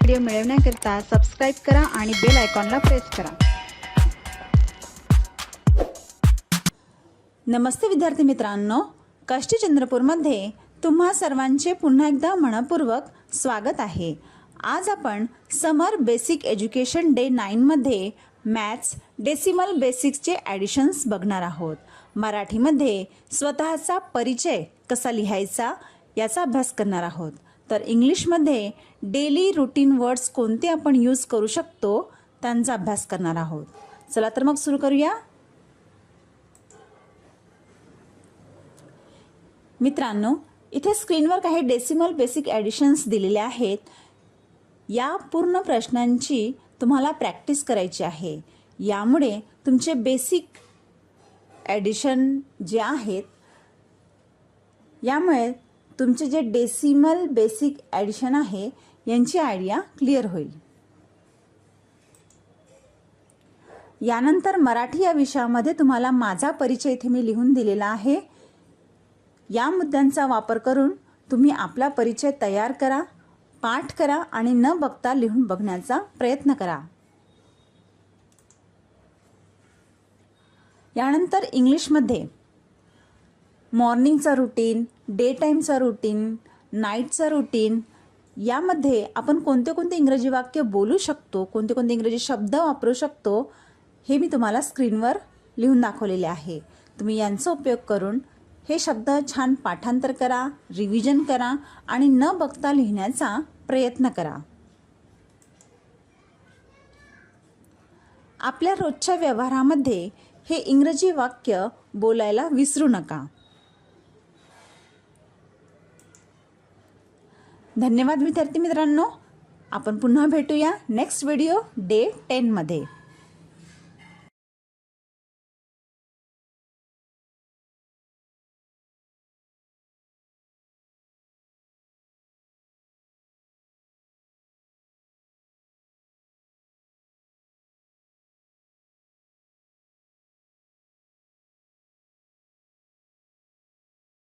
Video मिळवण्याकरिता subscribe करा आणि बेल आयकॉनला प्रेस करा। नमस्ते विद्यार्थी मित्रांनो, कष्टी चंद्रपूरमध्ये तुम्हा सर्वांचे पुन्हा एकदा मनपूर्वक स्वागत आहे। आज आपण समर बेसिक एज्युकेशन डे 9 मध्ये मॅथ्स डेसिमल बेसिक्सचे ॲडिशन्स बघणार आहोत। मराठीमध्ये स्वतःचा परिचय कसा लिहायचा याचा अभ्यास करणार आहोत। तर इंग्लिशमध्ये डेली रूटीन वर्ड्स कोणते आपण यूज करू शकतो त्यांचा अभ्यास करणार आहोत। चला तर मग सुरू करूया। मित्रांनो, इथे स्क्रीनवर काही डेसिमल बेसिक ॲडिशन्स दिलेले आहेत। या पूर्ण प्रश्नांची तुम्हाला प्रॅक्टिस करायची आहे। यामुळे तुमचे बेसिक ॲडिशन जे आहेत यामुळे तुमचे जे डेसिमल बेसिक ॲडिशन आहे यांची आयडिया क्लिअर होईल। यानंतर मराठी या विषयामध्ये तुम्हाला माझा परिचय इथे मी लिहून दिलेला आहे। या मुद्द्यांचा वापर करून तुम्ही आपला परिचय तयार करा, पाठ करा आणि न बघता लिहून बघण्याचा प्रयत्न करा। यानंतर इंग्लिशमध्ये मॉर्निंगचा रूटीन, डे टाईमचा रूटीन, नाईटचा रूटीन यामध्ये आपण कोणते कोणते इंग्रजी वाक्य बोलू शकतो, कोणते कोणते इंग्रजी शब्द वापरू शकतो हे मी तुम्हाला स्क्रीनवर लिहून दाखवलेले आहे। तुम्ही यांचा उपयोग करून हे शब्द छान पाठांतर करा, रिव्हिजन करा आणि न बघता लिहिण्याचा प्रयत्न करा। आपल्या रोजच्या व्यवहारामध्ये हे इंग्रजी वाक्य बोलायला विसरू नका। धन्यवाद विद्यार्थी मित्रांनो, आपण पुन्हा भेटूया नेक्स्ट व्हिडिओ डे 10 मध्ये।